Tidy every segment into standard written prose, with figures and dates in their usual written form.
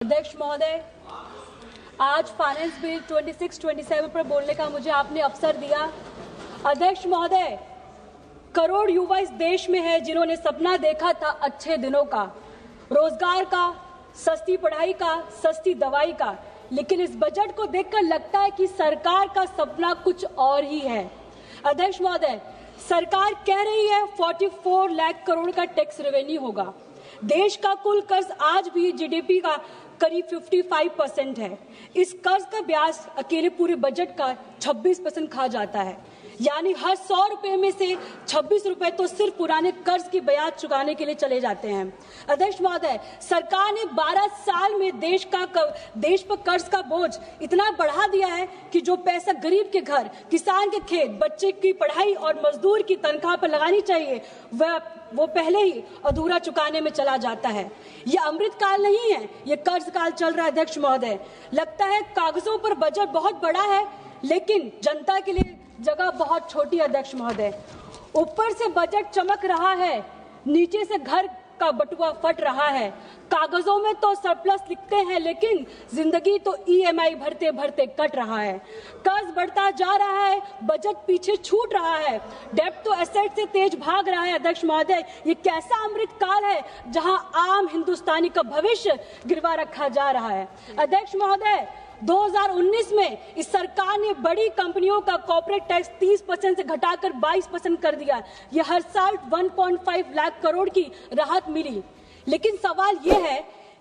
अध्यक्ष महोदय, आज फाइनेंस बिल 26-27 पर बोलने का मुझे आपने अवसर दिया। अध्यक्ष महोदय, करोड़ युवा इस देश में है जिन्होंने सपना देखा था अच्छे दिनों का, रोजगार का, सस्ती पढ़ाई का, सस्ती दवाई का, लेकिन इस बजट को देखकर लगता है कि सरकार का सपना कुछ और ही है। अध्यक्ष महोदय, सरकार कह रही है 44 लाख करोड़ का टैक्स रेवेन्यू होगा। देश का कुल कर्ज आज भी जीडीपी का करीब 55% है। इस कर्ज का ब्याज अकेले पूरे बजट का 26% खा जाता है, यानी हर 100 रुपए में से 26 रुपए तो सिर्फ पुराने कर्ज की ब्याज चुकाने के लिए चले जाते हैं। अध्यक्ष महोदय, सरकार ने 12 साल में देश पर कर्ज का बोझ इतना बढ़ा दिया है कि जो पैसा गरीब के घर, किसान के खेत, बच्चे की पढ़ाई और मजदूर की तनख्वाह पर लगानी चाहिए वो पहले ही अधूरा चुकाने में चला जाता है। ये अमृत काल नहीं है, ये कर्ज काल चल रहा है। अध्यक्ष महोदय, लगता है कागजों पर बजट बहुत बड़ा है, लेकिन जनता के लिए जगह बहुत छोटी है। अध्यक्ष महोदय, ऊपर से बजट चमक रहा है, नीचे से घर का बटुआ फट रहा है। कागजों में तो सरप्लस लिखते हैं, लेकिन जिंदगी तो ईएमआई भरते भरते कट रहा है। कर्ज बढ़ता जा रहा है, बजट पीछे छूट रहा है, डेब्ट तो एसेट से तेज भाग रहा है। अध्यक्ष महोदय, ये कैसा अमृत काल है जहां आम हिंदुस्तानी का भविष्य गिरवा रखा जा रहा है। अध्यक्ष महोदय, 2019 में इस सरकार ने बड़ी कंपनियों का कॉर्पोरेट टैक्स 30% से घटाकर 22% कर दिया। ये हर साल 1.5 लाख करोड़ की राहत मिली, लेकिन सवाल ये है,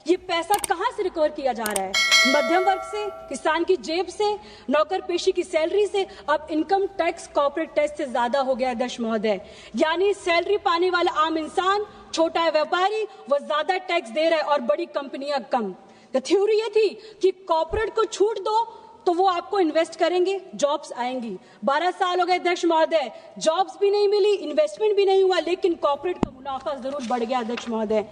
ये पैसा कहां से रिकवर किया जा रहा है? मध्यम वर्ग से, किसान की जेब से, नौकर पेशी की सैलरी से। अब इनकम टैक्स कॉर्पोरेट टैक्स से ज्यादा हो गया। अध्यक्ष महोदय, यानी सैलरी पाने वाला आम इंसान, छोटा व्यापारी, वो ज्यादा टैक्स दे रहा है और बड़ी कंपनियां कम। तो थ्योरी ये थी कि कॉर्पोरेट को छूट दो तो वो आपको इन्वेस्ट करेंगे, जॉब्स आएंगी। 12 साल हो गए अध्यक्ष महोदय, जॉब्स भी नहीं मिली, इन्वेस्टमेंट भी नहीं हुआ, लेकिन कॉर्पोरेट का मुनाफा जरूर बढ़ गया। अध्यक्ष महोदय,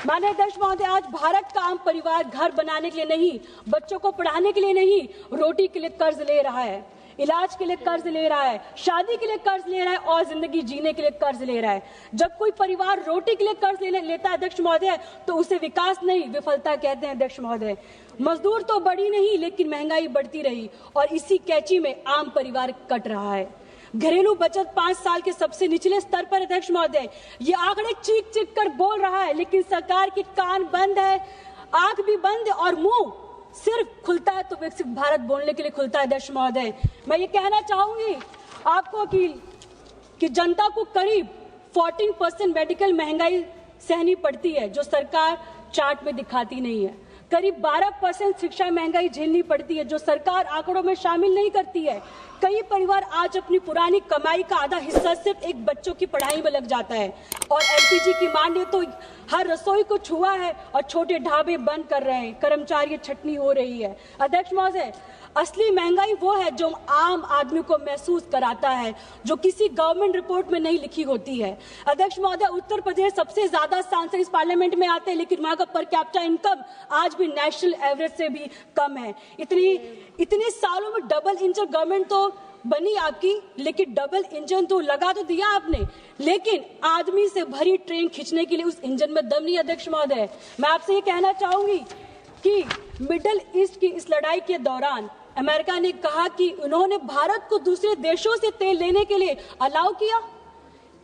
माननीय अध्यक्ष महोदय, आज भारत का आम परिवार घर बनाने के लिए नहीं, बच्चों को पढ़ाने के लिए नहीं, रोटी के लिए कर्ज ले रहा है, इलाज के लिए कर्ज ले रहा है, शादी के लिए कर्ज ले रहा है और जिंदगी जीने के लिए कर्ज ले रहा है। जब कोई परिवार रोटी के लिए कर्ज लेता है अध्यक्ष महोदय, तो उसे विकास नहीं, विफलता कहते हैं। अध्यक्ष महोदय, मजदूर तो बढ़ी नहीं, लेकिन महंगाई बढ़ती रही और इसी कैची में आम परिवार कट रहा है। घरेलू बचत 5 साल के सबसे निचले स्तर पर। अध्यक्ष महोदय, ये आंकड़े चीख चीख कर बोल रहा है, लेकिन सरकार के कान बंद है, आंख भी बंद है और मुंह सिर्फ खुलता है तो विकसित भारत बोलने के लिए खुलता है। अध्यक्ष महोदय, मैं ये कहना चाहूंगी आपको कि जनता को करीब 14% मेडिकल महंगाई सहनी पड़ती है, जो सरकार चार्ट में दिखाती नहीं है। करीब 12% शिक्षा महंगाई झेलनी पड़ती है, जो सरकार आंकड़ों में शामिल नहीं करती है। कई परिवार आज अपनी पुरानी कमाई का आधा हिस्सा सिर्फ एक बच्चों की पढ़ाई में लग जाता है और एलपीजी की मांग तो हर रसोई को छुआ है और छोटे ढाबे बंद कर रहे हैं, कर्मचारी छटनी हो रही है। अध्यक्ष महोदय, असली महंगाई वो है जो आम आदमी को महसूस कराता है, जो किसी गवर्नमेंट रिपोर्ट में नहीं लिखी होती है। अध्यक्ष महोदय, उत्तर प्रदेश सबसे ज्यादा सांसद इस पार्लियामेंट में आते हैं, लेकिन वहां का पर कैपिटा इनकम आज भी नेशनल एवरेज से भी कम है। इतने सालों में डबल इंजन गवर्नमेंट तो बनी आपकी, लेकिन डबल इंजन तो लगा तो दिया आपने, लेकिन आदमी से भरी ट्रेन खींचने के लिए उस इंजन में दम नहीं। अध्यक्ष महोदय, मैं आपसे ये कहना चाहूंगी कि मिडिल ईस्ट की इस लड़ाई के दौरान अमेरिका ने कहा कि उन्होंने भारत को दूसरे देशों से तेल लेने के लिए अलाउ किया।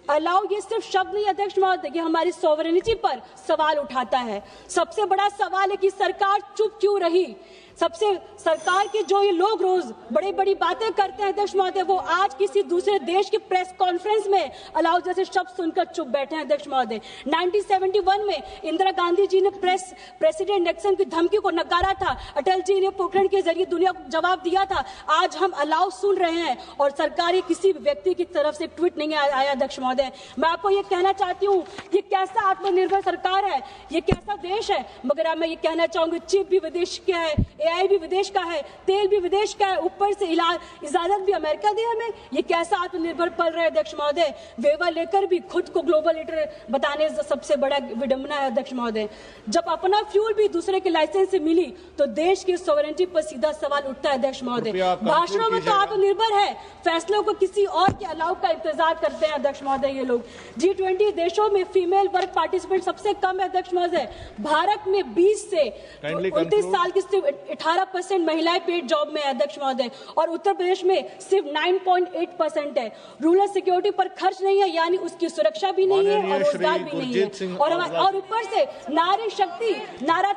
अलाउ ये सिर्फ शब्द नहीं अध्यक्ष महोदय, ये हमारी सॉवरेनिटी पर सवाल उठाता है। सबसे बड़ा सवाल है कि सरकार चुप क्यों रही। सरकार के जो ये लोग रोज बड़ी बड़ी बातें करते हैं अध्यक्ष महोदय, वो आज किसी दूसरे देश की प्रेस कॉन्फ्रेंस में अलाउ जैसे शब्द सुनकर चुप बैठे हैं। अध्यक्ष महोदय, 1971 में इंदिरा गांधी जी ने प्रेसिडेंट निक्सन की धमकी को नकारा था, अटल जी ने पोखरण के जरिए दुनिया को जवाब दिया था। आज हम अलाउ सुन रहे हैं और सरकारी किसी व्यक्ति की तरफ से ट्वीट नहीं आया। अध्यक्ष महोदय, मैं आपको ये कहना चाहती हूँ, ये कैसा आत्मनिर्भर सरकार है, ये कैसा देश है। मगर मैं ये कहना चाहूंगी, चीफ भी विदेश के है, AI भी विदेश का है, तेल भी विदेश का है, ऊपर से इजाजत भी अमेरिका दे हमें। ये कैसा आत्मनिर्भर पल रहे अध्यक्ष महोदय। वेवर लेकर भी खुद को ग्लोबल लीडर बताने सबसे बड़ा विडंबना है अध्यक्ष महोदय। जब अपना फ्यूल भी दूसरे के लाइसेंस से मिली तो देश की सॉवरेनिटी पर सीधा सवाल उठता है अध्यक्ष महोदय। भाषणों में तो आत्मनिर्भर है, फैसलों को किसी और के अलाव का इंतजार करते हैं अध्यक्ष महोदय। ये लोग G20 देशों में फीमेल वर्क पार्टिसिपेंट सबसे कम है अध्यक्ष महोदय। भारत में 20 से 29 साल की सिर्फ 18% महिलाएं पेड जॉब में है अध्यक्ष महोदय, और उत्तर प्रदेश में सिर्फ 9.8% है। रूरल सिक्योरिटी पर खर्च नहीं है, यानी उसकी सुरक्षा भी नहीं है और रोजगार भी नहीं है, और ऊपर से नारी शक्ति नारा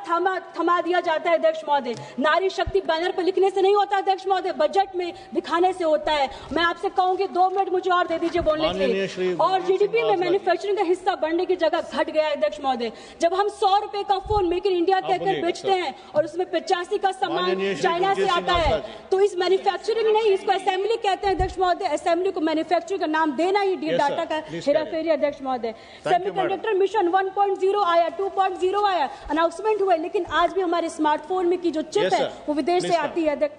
थमा दिया जाता है अध्यक्ष महोदय। नारी शक्ति बैनर पर लिखने से नहीं होता अध्यक्ष महोदय, बजट में दिखाने से होता है। मैं आपसे कहूंगी 2 मिनट मुझे और दे दीजिए बोलने के लिए। और जीडीपी में मैन्युफैक्चरिंग का हिस्सा बढ़ने की जगह घट गया है अध्यक्ष महोदय। जब हम 100 रुपए का फोन मेक इन इंडिया कहकर बेचते हैं और उसमें 85 का सामान चाइना से आता है, तो इस मैन्युफैक्चरिंग नहीं, इसको असेंबली कहते हैं अध्यक्ष महोदय। असेंबली को मैन्युफैक्चरिंग का नाम देना ही डाटा का हेराफेरी अध्यक्ष महोदय। सेमीकंडक्टर मिशन 1.0 आया, 2.0 आया, अनाउंसमेंट हुए, लेकिन आज भी हमारे स्मार्टफोन में की जो चिप है वो विदेश से आती है।